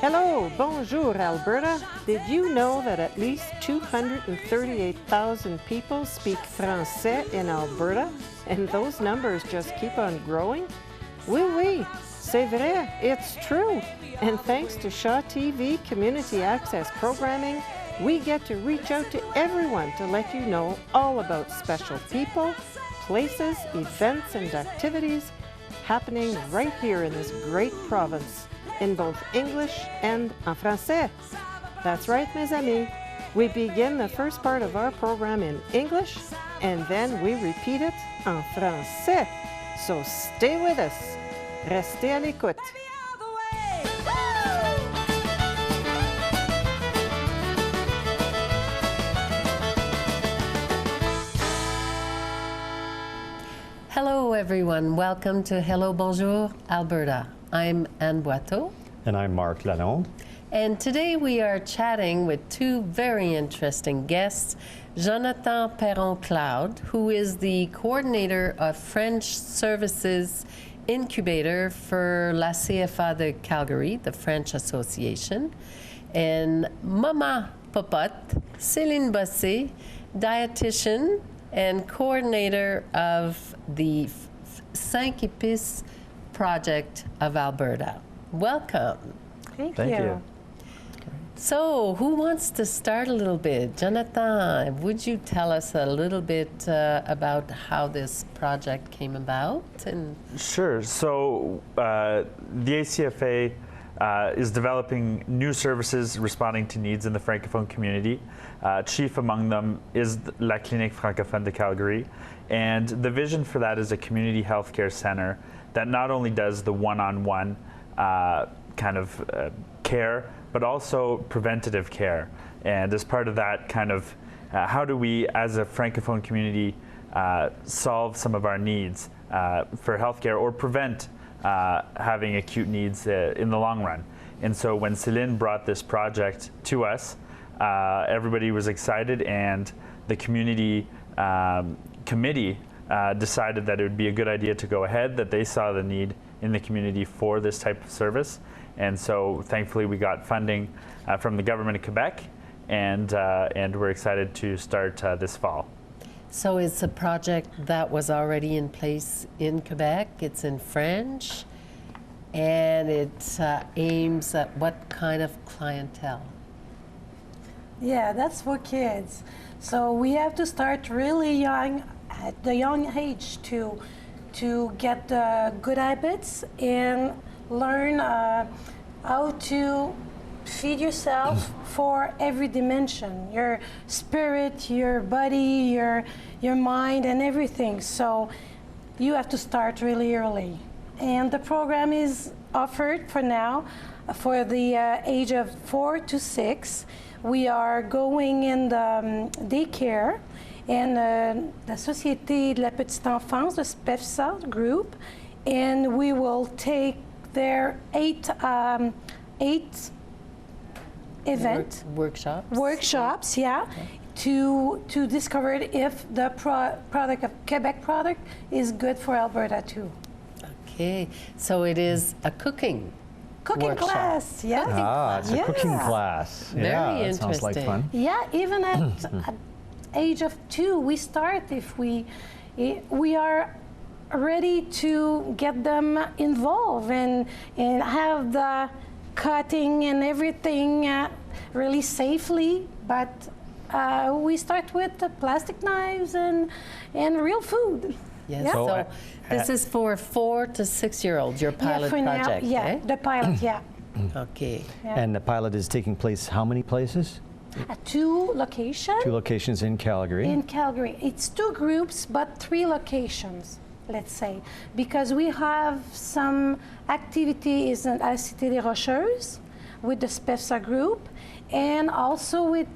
Hello, bonjour, Alberta. Did you know that at least 238,000 people speak Français in Alberta? And those numbers just keep on growing? Oui, oui, c'est vrai, it's true. And thanks to Shaw TV Community Access Programming, we get to reach out to everyone to let you know all about special people, places, events, and activities happening right here in this great province, in both English and en français. That's right, mes amis. We begin the first part of our program in English, and then we repeat it en français. So stay with us. Restez à l'écoute. Hello everyone, welcome to Hello Bonjour Alberta. I'm Anne Boiteau. And I'm Marc Lalonde. And today we are chatting with two very interesting guests, Jonathan Perron-Clow, who is the coordinator of French Services Incubator for La CFA de Calgary, the French Association, and Mama Popote, Céline Bossé, dietitian and coordinator of the 5 épices project of Alberta. Welcome. Thank you. So, who wants to start a little bit? Jonathan, would you tell us a little bit about how this project came about? Sure. So, the ACFA is developing new services responding to needs in the Francophone community. Chief among them is La Clinique Francophone de Calgary. And the vision for that is a community healthcare center that not only does the one-on-one kind of care, but also preventative care. And as part of that kind of, how do we as a Francophone community solve some of our needs for healthcare or prevent having acute needs in the long run. And so when Céline brought this project to us, everybody was excited, and the community committee decided that it would be a good idea to go ahead, that they saw the need in the community for this type of service. And so thankfully we got funding from the government of Quebec, and we're excited to start this fall. So it's a project that was already in place in Quebec. It's in French, and it aims at what kind of clientele? Yeah, that's for kids. So we have to start really young, at the young age, to get good habits and learn how to feed yourself for every dimension, your spirit, your body, your mind, and everything. So you have to start really early. And the program is offered for now for the age of 4 to 6. We are going in the daycare and the Société de la Petite Enfance, the SPEFSA group, and we will take their 8 event workshops, yeah, okay, to discover if the product of Quebec product is good for Alberta too. Okay, so it is a cooking workshop. Class, yeah. It's a cooking class. Very that interesting. Sounds like fun. Yeah, even at age of 2, we start if we are ready to get them involved and have the cutting and everything really safely, but we start with the plastic knives and real food. Yes. Yeah. So this is for 4 to 6-year-olds, your pilot project, now, yeah, eh? the pilot, yeah. Okay. Yeah. And the pilot is taking place how many places? 2 locations. 2 locations in Calgary. In Calgary. It's 2 groups, but 3 locations, let's say, because we have some activities at la Cité des Rocheuses with the SPEFSA group, and also with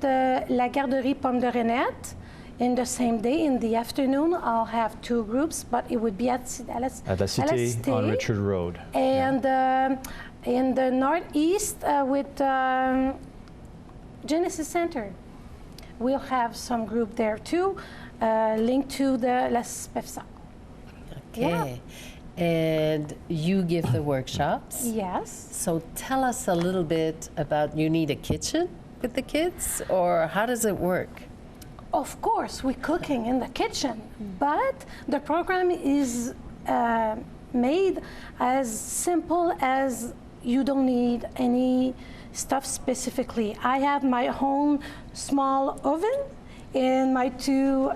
La Garderie Pomme de Renette. In the same day, in the afternoon, I'll have 2 groups, but it would be at La Cité on Richard Road. And in the northeast with Genesis Center. We'll have some group there too, linked to the La SPEFSA. Okay. Yeah. and you give the workshops. Yes. So tell us a little bit about, you need a kitchen with the kids, or how does it work? Of course, we're cooking in the kitchen, but the program is made as simple as you don't need any stuff specifically. I have my own small oven and my two,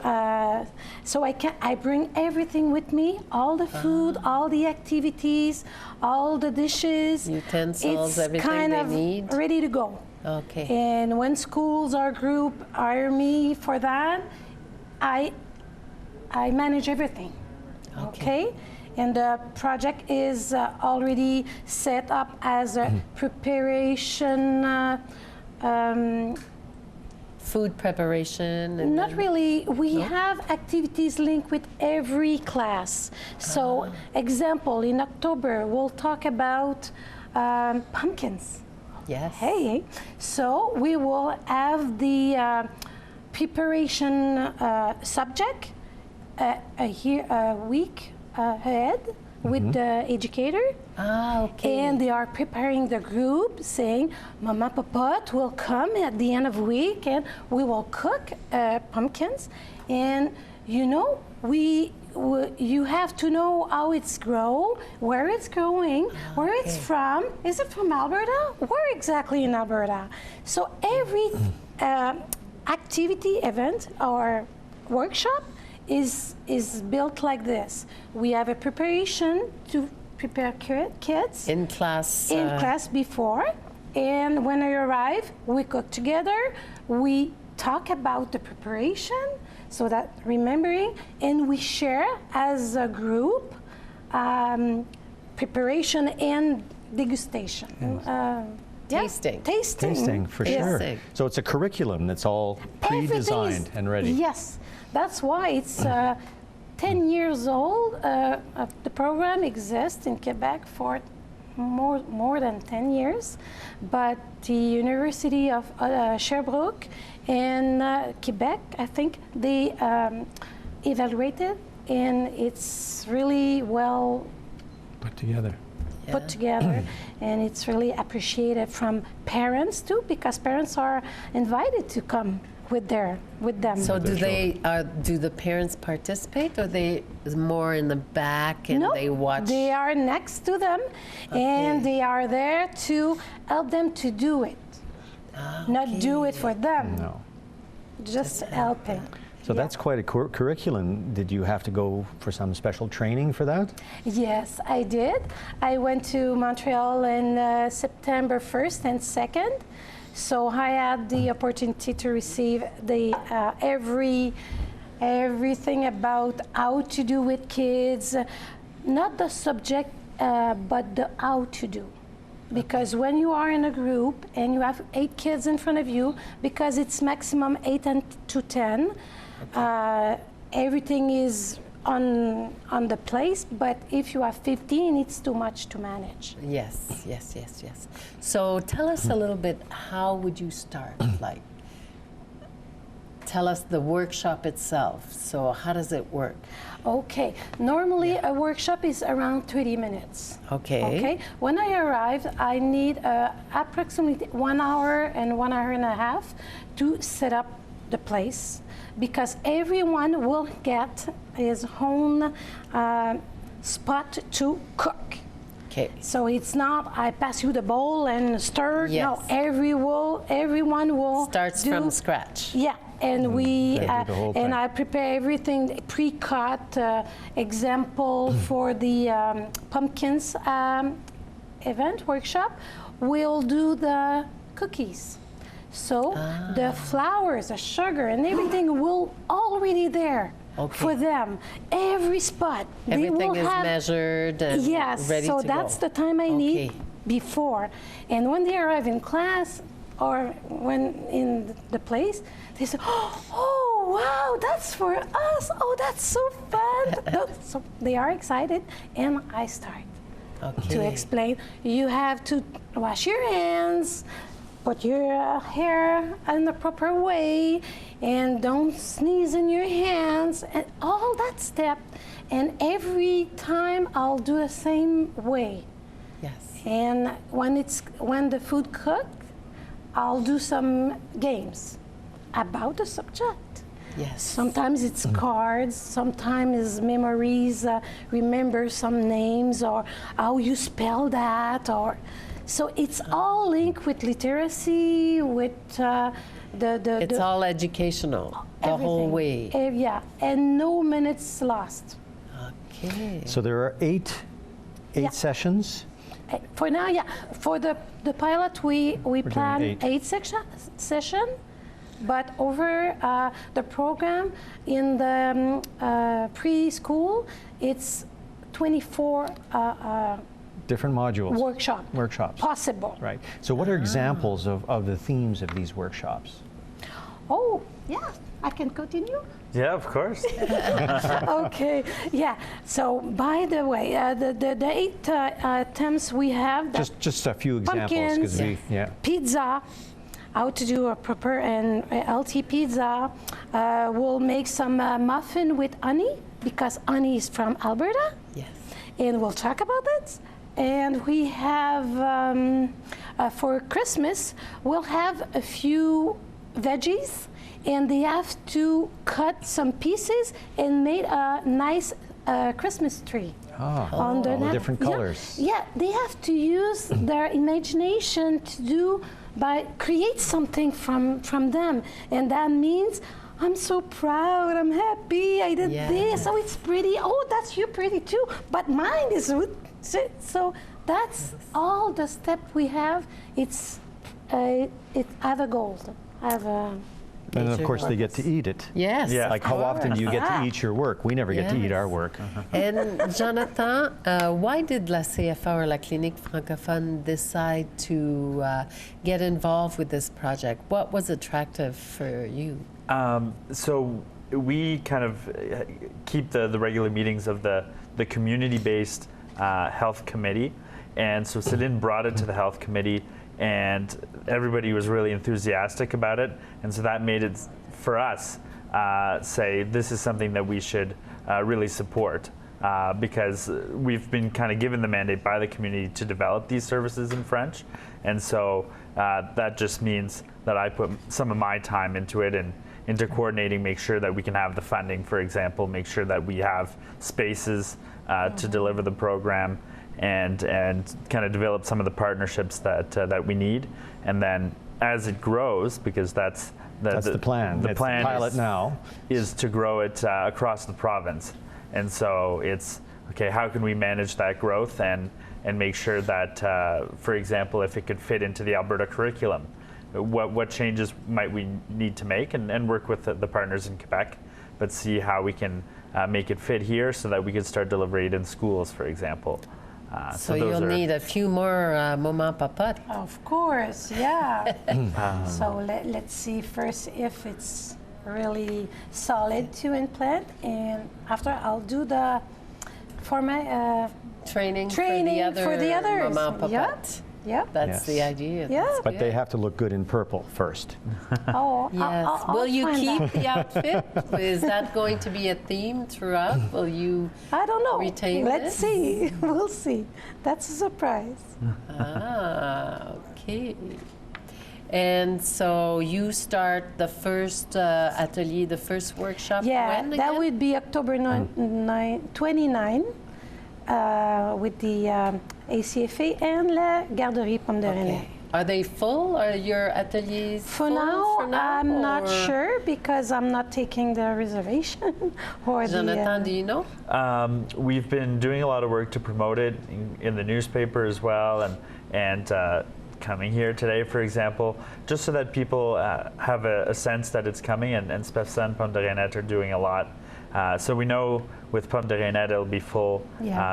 so I bring everything with me, all the food, all the activities, all the dishes. Utensils, it's everything kind they of need? ready to go. Okay. And when schools or group hire me for that, I manage everything. Okay? And the project is already set up as a preparation. Food preparation? And Not then- really. We have activities linked with every class. So, example, in October, we'll talk about pumpkins. Yes. Hey, so we will have the preparation subject a week ahead with the educator. Okay. And they are preparing the group, saying, Mama Papot will come at the end of the week and we will cook pumpkins. And you know, you have to know how it's grown, where it's growing, where it's from. Is it from Alberta? Where exactly in Alberta? So every activity, event, or workshop is built like this. We have a preparation to prepare kids in class. in class before, and when I arrive, we cook together. We talk about the preparation, so that remembering, and we share as a group preparation and degustation. Tasting. Tasting For Yes. sure. Tasting. So it's a curriculum that's all Everything pre-designed is- and ready. Yes, that's why it's 10 years old. The program exists in Quebec for more than 10 years, but the University of Sherbrooke and Quebec, I think they evaluated, and it's really well Put together. put together, and it's really appreciated from parents too, because parents are invited to come with them. So do their do the parents participate, or they is more in the back and No, they watch? they are next to them, and they are there to help them to do it, not do it for them, No. just helping. So that's quite a curriculum. Did you have to go for some special training for that? Yes, I did. I went to Montreal in September 1st and 2nd. So I had the opportunity to receive the everything about how to do with kids, not the subject, but the how to do. Because when you are in a group and you have 8 kids in front of you, because it's maximum 8 to 10, everything is on the place, but if you have 15, it's too much to manage. Yes. So tell us a little bit, how would you start? Like, tell us the workshop itself. So how does it work? Okay, normally a workshop is around 30 minutes. Okay. When I arrived, I need approximately 1 hour and 1 hour and a half to set up the place, because everyone will get his own spot to cook. Okay. So it's not I pass you the bowl and stir. Yes. No, everyone will Starts do, from scratch. Yeah, and we They do the whole thing. and I prepare everything pre-cut. Example for the pumpkins event workshop, we'll do the cookies. So the flours, the sugar, and everything will already there for them. Every spot. Everything they will is have, measured and yes, ready so to that's go. the time I need Okay. before. And when they arrive in class or when in the place, they say, oh wow, that's for us. Oh, that's so fun. So they are excited, and I start to explain. You have to wash your hands, put your hair in the proper way, and don't sneeze in your hands, and all that step. And every time I'll do the same way. Yes. And when the food cooked, I'll do some games about the subject. Yes. Sometimes it's cards, sometimes it's memories, remember some names or how you spell that, or so it's all linked with literacy, with It's all educational, the whole way. Yeah, and no minutes lost. Okay. So there are eight Yeah. sessions. For now, yeah. For the pilot, we plan doing eight session, but over the program in the preschool, it's 24 Different modules. workshops possible. Right. So what are examples of the themes of these workshops? Oh, yeah, I can continue. Yeah, of course. Okay, yeah. So, by the way, the eight themes we have. Just a few examples, Pumpkins, pizza, how to do a proper and healthy pizza. We'll make some muffin with honey, because honey is from Alberta. Yes. And we'll talk about it. And we have, for Christmas, we'll have a few veggies, and they have to cut some pieces and make a nice Christmas tree. All the different colors. Yeah, they have to use their imagination to do, create something from them. And that means, I'm so proud, I'm happy, I did this, oh, it's pretty, oh, that's you pretty too, but mine is good. So that's all the step we have. It's I have a goal. I have a. And of course, they get to eat it. Yes. Yeah. Like, how often do you get to eat your work? We never get to eat our work. And Jonathan, why did la CFA or la Clinique Francophone decide to get involved with this project? What was attractive for you? So we kind of keep the regular meetings of the community-based health committee, and so Céline brought it to the health committee, and everybody was really enthusiastic about it, and so that made it for us say this is something that we should really support, because we've been kind of given the mandate by the community to develop these services in French, and so that just means that I put some of my time into it and into coordinating, make sure that we can have the funding, for example, make sure that we have spaces to deliver the program, and kind of develop some of the partnerships that we need, and then as it grows, because that's the plan. The plan pilot now is to grow it across the province, and so it's okay. How can we manage that growth and make sure that, for example, if it could fit into the Alberta curriculum, what changes might we need to make, and work with the partners in Quebec, but see how we can make it fit here so that we could start delivering it in schools, for example. So you'll need a few more Maman Papat. Of course, yeah. So let's see first if it's really solid to implant, and after I'll do the Training for the others. Maman Papat. Yep. That's the idea. Yeah. That's but they good. have to look good in purple first. Oh, Yes. I'll Will you find keep out. the outfit? Is that going to be a theme throughout? Will you I don't know. retain Let's this? see. We'll see. That's a surprise. Okay. And so you start the first atelier, the first workshop Yeah, when that again? would be October 29 with the ACFA and La Garderie Pomme de Rennes. Okay. Are they full? Are your ateliers For full now, for now? I'm not or- sure because I'm not taking the reservation or Jonathan, do you know? We've been doing a lot of work to promote it in the newspaper as well, and coming here today, for example, just so that people have a sense that it's coming, and Spefsa and Pomme de Renette are doing a lot. So we know with Pomme de Renette it'll be full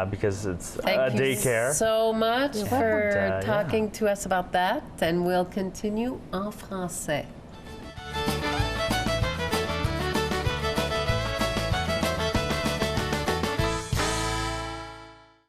because it's a Thank you daycare. so much for welcome. talking to us about that, and we'll continue en français.